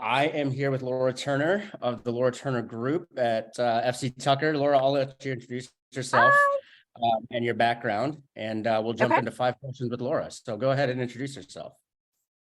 I am here with Laura Turner of the Laura Turner Group at FC Tucker. Laura, I'll let you introduce yourself Hi. and your background, and we'll jump Okay, into 5 questions with Laura. So go ahead and introduce yourself.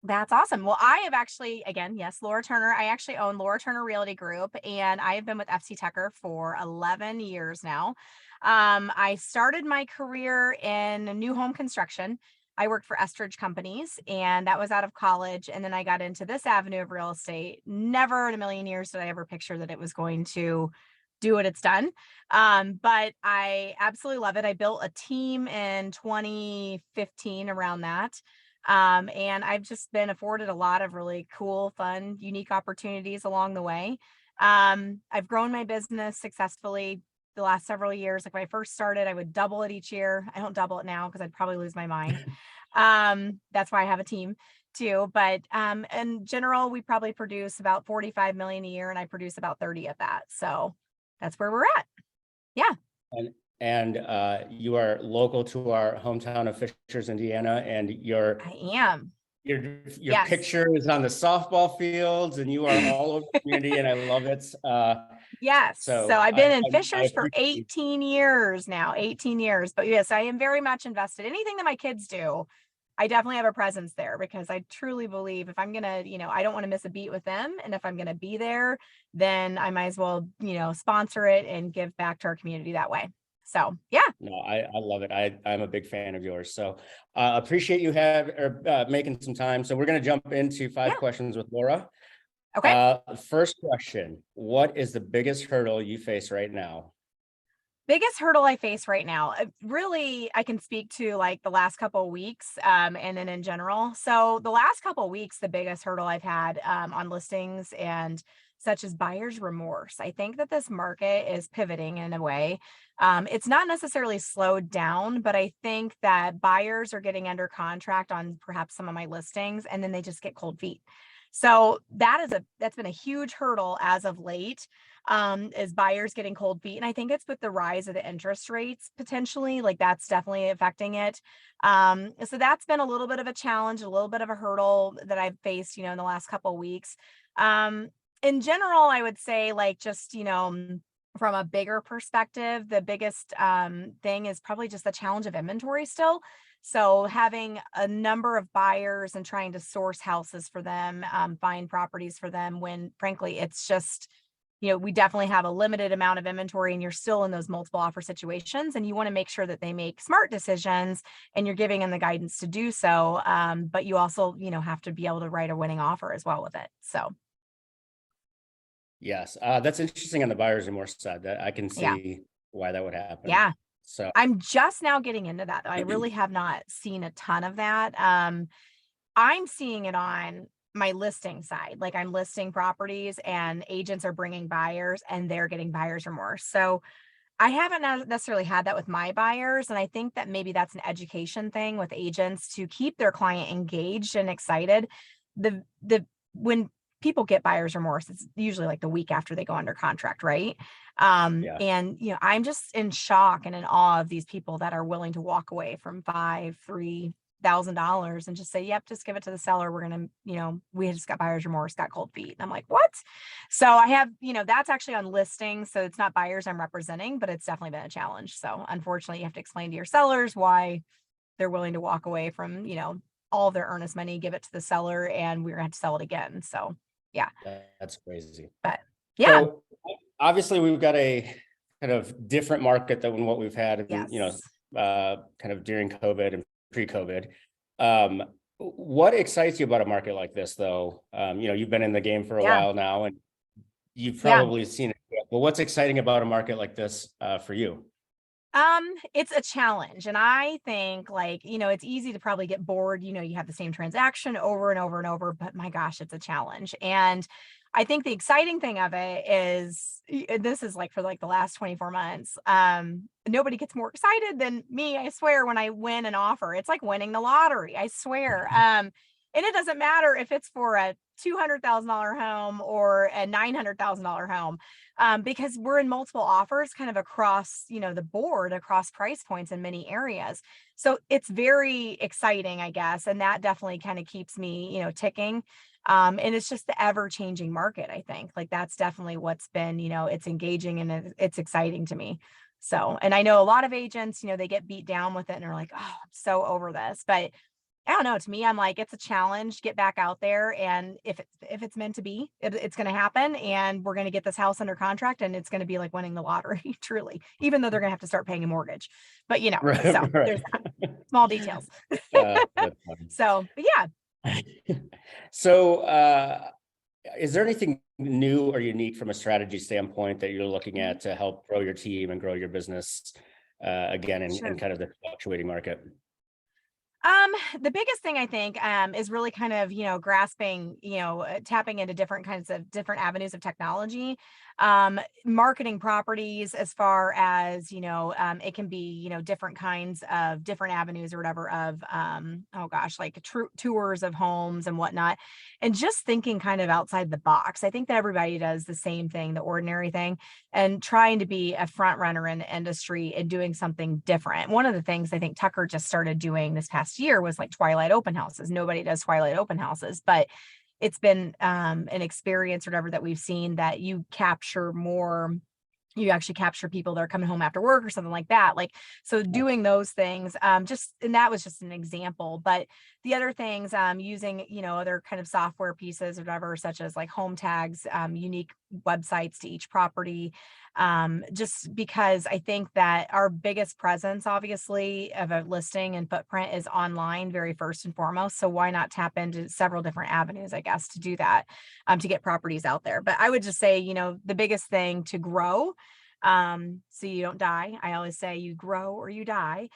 that's awesome. Well, I have actually, again, yes, Laura Turner. I actually own Laura Turner Realty Group, and I have been with FC Tucker for 11 years now. I started my career in new home construction. I worked for Estridge companies, and that was out of college. And then I got into this avenue of real estate. Never in a million years did I ever picture that it was going to do what it's done. But I absolutely love it. I built a team in 2015 around that. And I've just been afforded a lot of really cool, fun, unique opportunities along the way. I've grown my business successfully the last several years. Like when I first started, I would double it each year. I don't double it now because I'd probably lose my mind. That's why I have a team too. But in general, we probably produce about 45 million a year, and I produce about 30 of that. So that's where we're at. Yeah. And you are local to our hometown of Fishers, Indiana, and I am. your Yes. picture is on the softball fields, and you are all over the community, and I love it. Yes. So So I've I, been in I Fishers for appreciate. 18 years now, 18 years. But yes, I am very much invested. Anything that my kids do, I definitely have a presence there because I truly believe if I'm going to, I don't want to miss a beat with them. And if I'm going to be there, then I might as well, sponsor it and give back to our community that way. So, yeah. No, I love it. I'm a big fan of yours. So appreciate you making some time. So we're going to jump into five Yeah. questions with Laura. Okay. First question, what is the biggest hurdle you face right now? Biggest hurdle I face right now, really, I can speak to like the last couple of weeks, and then in general. So the last couple of weeks, the biggest hurdle I've had on listings and such as buyer's remorse. I think that this market is pivoting in a way. It's not necessarily slowed down, but I think that buyers are getting under contract on perhaps some of my listings, and then they just get cold feet. So that's been a huge hurdle as of late, is buyers getting cold feet. And I think it's with the rise of the interest rates potentially, like that's definitely affecting it. So that's been a little bit of a challenge, a little bit of a hurdle that I've faced, in the last couple of weeks. In general, I would say like just, from a bigger perspective, the biggest thing is probably just the challenge of inventory still. So having a number of buyers and trying to source houses for them, find properties for them when frankly, it's just, we definitely have a limited amount of inventory and you're still in those multiple offer situations and you want to make sure that they make smart decisions and you're giving them the guidance to do so. But you also, have to be able to write a winning offer as well with it. So. Yes, that's interesting on the buyer's remorse side. That I can Yeah. see why that would happen. Yeah. So I'm just now getting into that though. I really have not seen a ton of that. I'm seeing it on my listing side. Like I'm listing properties and agents are bringing buyers and they're getting buyer's remorse. So I haven't necessarily had that with my buyers. And I think that maybe that's an education thing with agents to keep their client engaged and excited. When people get buyer's remorse, it's usually like the week after they go under contract, right? yeah, And I'm just in shock and in awe of these people that are willing to walk away from $3,000 and just say, yep, just give it to the seller. We're gonna, we just got buyer's remorse, got cold feet. And I'm like, what? So I have, that's actually on listings. So it's not buyers I'm representing, but it's definitely been a challenge. So unfortunately, you have to explain to your sellers why they're willing to walk away from, all of their earnest money, give it to the seller, and we're gonna have to sell it again. So yeah. that's crazy. But yeah. So obviously we've got a kind of different market than what we've had, Yes. kind of during COVID and pre-COVID. What excites you about a market like this, though? You've been in the game for a Yeah. while now, and you've Yeah. probably seen it. Well, what's exciting about a market like this for you? It's a challenge. And I think like, it's easy to probably get bored. You have the same transaction over and over and over, but my gosh, it's a challenge. And I think the exciting thing of it is this is like for like the last 24 months. Nobody gets more excited than me, I swear, when I win an offer. It's like winning the lottery, I swear. And it doesn't matter if it's for a $200,000 home or a $900,000 home, because we're in multiple offers kind of across, the board, across price points in many areas. So it's very exciting, I guess. And that definitely kind of keeps me, ticking. And it's just the ever changing market, I think. Like that's definitely what's been, it's engaging and it's exciting to me. So, and I know a lot of agents, they get beat down with it and they're like, oh, I'm so over this. But I don't know. To me, I'm like, it's a challenge. Get back out there, and if it's meant to be, it's going to happen, and we're going to get this house under contract, and it's going to be like winning the lottery, truly. Even though they're going to have to start paying a mortgage, but so Right, right. there's that. Small details. That's funny. So, but yeah. So, is there anything new or unique from a strategy standpoint that you're looking at to help grow your team and grow your business, again, in Sure. kind of the fluctuating market? The biggest thing I think is really kind of, grasping, tapping into different avenues of technology, marketing properties as far as, it can be, different kinds of different avenues or whatever of, oh gosh, like tours of homes and whatnot. And just thinking kind of outside the box. I think that everybody does the same thing, the ordinary thing, and trying to be a front runner in the industry and doing something different. One of the things I think Tucker just started doing this past year was like twilight open houses. Nobody does twilight open houses, but it's been an experience or whatever that we've seen that you actually capture people that are coming home after work or something like that. Like, so doing those things, and that was just an example, but the other things, using, other kind of software pieces or whatever, such as like home tags, unique websites to each property. Just because I think that our biggest presence, obviously, of a listing and footprint is online, very first and foremost. So why not tap into several different avenues, I guess, to do that, to get properties out there. But I would just say, the biggest thing to grow, so you don't die. I always say you grow or you die,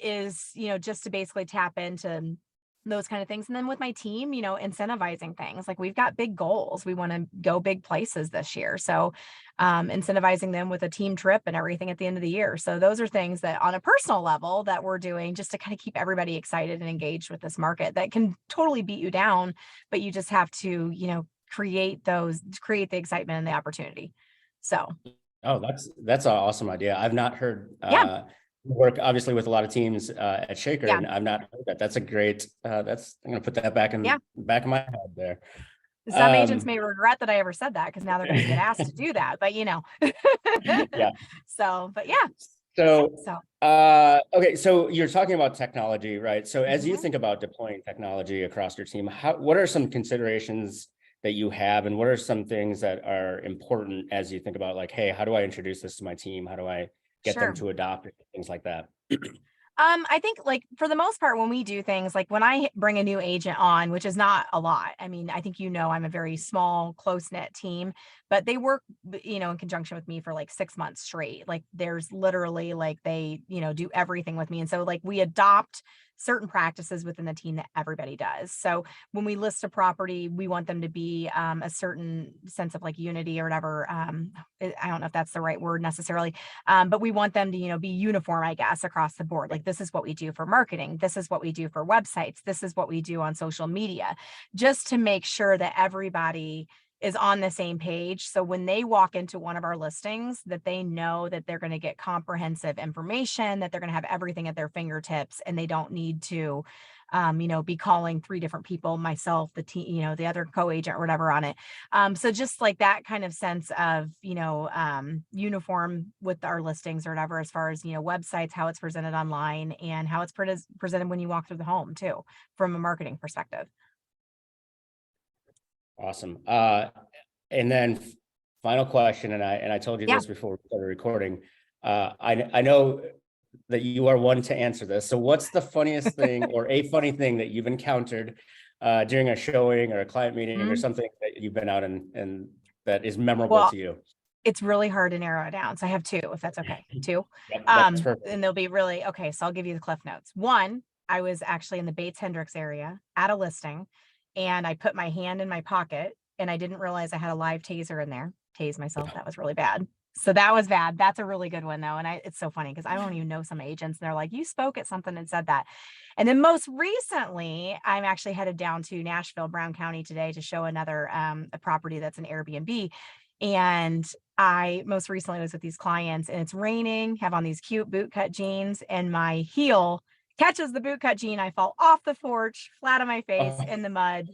is, just to basically tap into those kind of things. And then with my team, incentivizing things. Like we've got big goals. We want to go big places this year. So incentivizing them with a team trip and everything at the end of the year. So those are things that on a personal level that we're doing just to kind of keep everybody excited and engaged with this market that can totally beat you down, but you just have to, create the excitement and the opportunity. So Oh, that's an awesome idea. I've not heard yeah, work obviously with a lot of teams at Shaker, yeah, and I've not heard that. That's a great. That's I'm gonna put that back yeah. in back of my head there. Some agents Um, may regret that I ever said that because now they're going to get asked to do that, but yeah. so, but yeah, So, so. okay. So you're talking about technology, right? So as you Mhm. think about deploying technology across your team, what are some considerations that you have, and what are some things that are important as you think about like, hey, how do I introduce this to my team? How do I get them Sure. to adopt it? Things like that. I think like for the most part, when we do things like when I bring a new agent on, which is not a lot. I mean, I think I'm a very small, close-knit team, but they work, in conjunction with me for like 6 months straight. Like there's literally like they, do everything with me. And so like we adopt certain practices within the team that everybody does. So when we list a property, we want them to be a certain sense of like unity or whatever. I don't know if that's the right word necessarily, but we want them to, be uniform, I guess, across the board. Like this is what we do for marketing. This is what we do for websites. This is what we do on social media, just to make sure that everybody is on the same page. So when they walk into one of our listings, that they know that they're going to get comprehensive information, that they're going to have everything at their fingertips, and they don't need to, be calling 3 different people, myself, the team, the other co-agent or whatever on it. So just like that kind of sense of, uniform with our listings or whatever, as far as, websites, how it's presented online and how it's presented when you walk through the home too, from a marketing perspective. Awesome. And then final question, and I told you Yeah. this before we started recording. I know that you are one to answer this. So what's the funniest thing or a funny thing that you've encountered during a showing or a client meeting or Mhm. something that you've been out and that is memorable Well, to you? it's really hard to narrow it down. So I have two, if that's okay. Two. Yep, that's perfect. And they'll be really okay. So I'll give you the cliff notes. One, I was actually in the Bates Hendricks area at a listing, and I put my hand in my pocket and I didn't realize I had a live taser in there. Tase myself. That was really bad. So that was bad. That's a really good one though. And it's so funny because I don't even know some agents and they're like, you spoke at something and said that. And then most recently, I'm actually headed down to Nashville, Brown County today to show another a property that's an Airbnb. And I most recently was with these clients and it's raining, have on these cute bootcut jeans, and my heel catches the bootcut jean. I fall off the porch, flat on my face Oh, in the mud.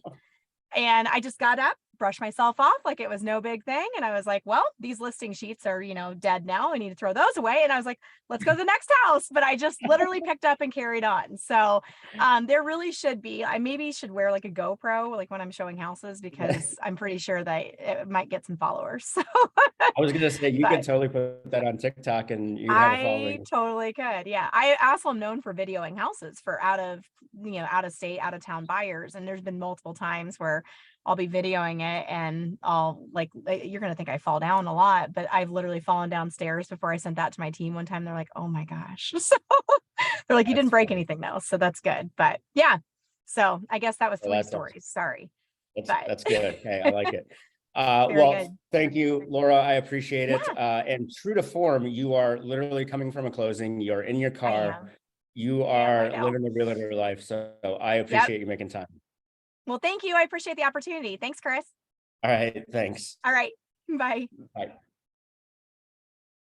And I just got up, brushed myself off like it was no big thing. And I was like, well, these listing sheets are, dead now. I need to throw those away. And I was like, let's go to the next house. But I just literally picked up and carried on. So there really should be, I maybe should wear like a GoPro, like when I'm showing houses, because I'm pretty sure that it might get some followers. So, I was gonna say, you but could totally put that on TikTok and you'd have a I following. totally could. Yeah. I also am known for videoing houses for out of state, out of town buyers. And there's been multiple times where I'll be videoing it and I'll like, you're going to think I fall down a lot, but I've literally fallen downstairs before I sent that to my team one time. They're like, oh my gosh. So they're like, you That's didn't break funny. anything though. So that's good. But yeah. So I guess that was Well, three stories. Sorry. But that's good. Hey, I like it. very Well, good. thank you, Laura. I appreciate it. Yeah, And true to form, you are literally coming from a closing. You're in your I car. am. You I am are right now. living the realtor life. So I Yep. appreciate you making time. Well, thank you. I appreciate the opportunity. Thanks, Chris. All right. Thanks. All right. Bye. Bye.